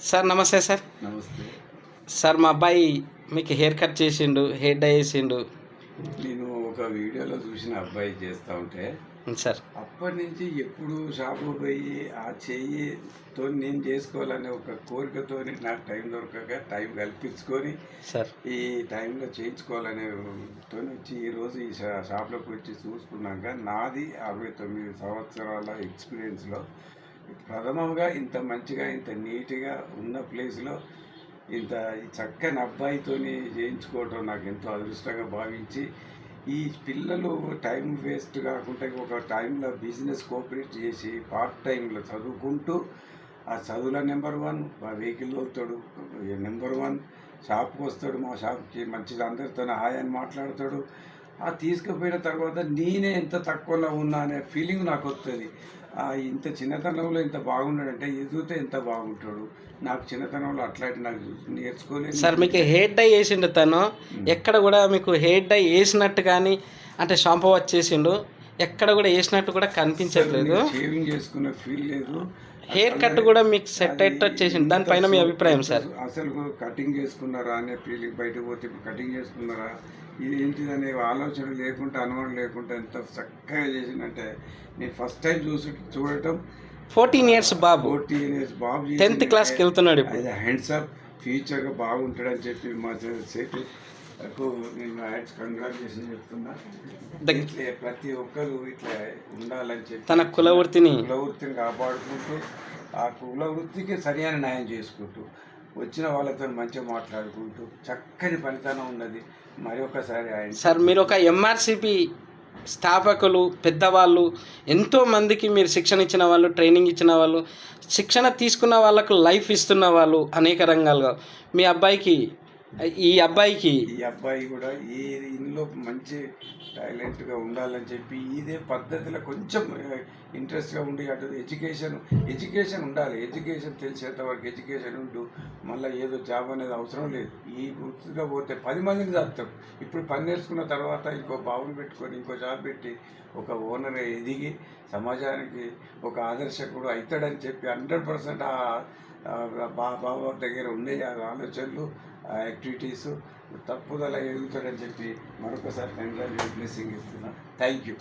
Sir నమస్తే sir. నమస్తే. Sir మా అబ్బాయి మీకు హెయిర్ కట్ చేసిండు, హెయిర్ డై చేసిండు. నేను ఒక వీడియోలో చూసిన అబ్బాయి చేస్తూ ఉంటే సార్ అప్పటి నుంచి ఎప్పుడు షాపు పోయి ఆ చెయ్యితో నేను చేసుకోవాలనే ఒక కోరికతో నాకు టైం దొరకక టైం కల్పించుకొని సార్ ఈ టైంలో చేయించుకోవాలనే తో వచ్చి ఈరోజు ఈ షాప్లోకి వచ్చి చూసుకున్నాక నాది 69 సంవత్సరాల ఎక్స్పీరియన్స్లో ప్రథమంగా ఇంత మంచిగా ఇంత నీట్గా ఉన్న ప్లేస్లో ఇంత చక్కని అబ్బాయితోని చేయించుకోవటం నాకు ఎంతో అదృష్టంగా భావించి ఈ పిల్లలు టైం వేస్ట్ కాకుండా ఒక టైంలో బిజినెస్ కోఆపరేట్ చేసి పార్ట్ టైంలో చదువుకుంటూ ఆ చదువులో నెంబర్ 1 వెహికల్ తోలుతాడు, నెంబర్ 1 షాప్కి వస్తాడు, మా షాప్కి మంచిగా అందరితో హాయ్ అని మాట్లాడతాడు. ఆ తీసుకుపోయిన తర్వాత నేనే ఎంత తక్కువలో ఉన్నా అనే ఫీలింగ్ నాకు వస్తుంది. ఇంత చిన్నతనంలో ఇంత బాగున్నాడంటే ఎదుగుతే ఎంత బాగుంటాడు. నాకు చిన్నతనంలో అట్లాంటి నాకు నేర్చుకోలేదు సార్. మీకు హెయిర్ డై వేసిండు తను, ఎక్కడ కూడా మీకు హెయిర్ డై వేసినట్టు కానీ అంటే షాంపూ వచ్చేసిండు, ఎక్కడ కూడా వేసినట్టు కూడా కనిపించట్లేదు. షేవింగ్ చేసుకున్న ఫీల్ లేదు. హెయిర్ కట్ కూడా మీకు సెట్ అయ్యేటట్టు చేసిండు. దానిపైన మీ అభిప్రాయం సార్? అసలు కటింగ్ చేసుకున్నారా అనే ఫీలింగ్, బయటకు పోతే ఇప్పుడు కటింగ్ చేసుకున్నారా ఇది ఏంటిదనే ఆలోచన లేకుండా అనుమానం లేకుండా ఎంత చక్కగా చేసిందంటే నేను ఫస్ట్ టైం చూడటం 14 ఇయర్స్ బాబు, 14 ఇయర్స్ బాబు 10th క్లాస్కి వెళ్తున్నాడు. ఇప్పుడు హ్యాండ్స్ అప్, ఫ్యూచర్గా బాగుంటాడని చెప్పి మా సేటు నేను హ్యాండ్స్ కంగ్రాచులేషన్ చెప్తున్నా. ప్రతి ఒక్కరు ఇట్లా ఉండాలని చెప్పి తన కులవృత్తిని కాపాడుకుంటూ ఆ కులవృత్తికి సరైన న్యాయం చేసుకుంటూ వచ్చిన వాళ్ళతో మంచిగా మాట్లాడుకుంటూ చక్కని ఫలితానం ఉన్నది. మరి ఒకసారి ఆయన సార్ మీరు ఒక ఎంఆర్సిపి స్థాపకులు, పెద్దవాళ్ళు, ఎంతోమందికి మీరు శిక్షణ ఇచ్చిన వాళ్ళు, ట్రైనింగ్ ఇచ్చిన వాళ్ళు, శిక్షణ తీసుకున్న వాళ్ళకు లైఫ్ ఇస్తున్న వాళ్ళు అనేక రంగాలుగా ఈ అబ్బాయి కూడా ఈ ఇందులో మంచి టాలెంట్గా ఉండాలని చెప్పి ఇదే పద్ధతిలో కొంచెం ఇంట్రెస్ట్గా ఉండి అటు ఎడ్యుకేషన్ ఉండాలి. ఎడ్యుకేషన్ తెలిసేంత వరకు ఎడ్యుకేషన్ ఉంటూ మళ్ళీ ఏదో జాబ్ అనేది అవసరం లేదు. ఈ వృత్తిగా పోతే 10 మందిని చదువుతాం. ఇప్పుడు పని నేర్చుకున్న తర్వాత ఇంకో బాబుని పెట్టుకొని ఇంకో జాబ్ పెట్టి ఒక ఓనర్ ఎదిగి సమాజానికి ఒక ఆదర్శకుడు అవుతాడని చెప్పి 100% బాబా దగ్గర ఉండే ఆలోచనలు, యాక్టివిటీసు తప్పుదల ఎదుగుతాడని చెప్పి మరొకసారి కంగ్రాచులేషన్ బ్లెస్సింగ్ ఇస్తున్నాను. Thank you.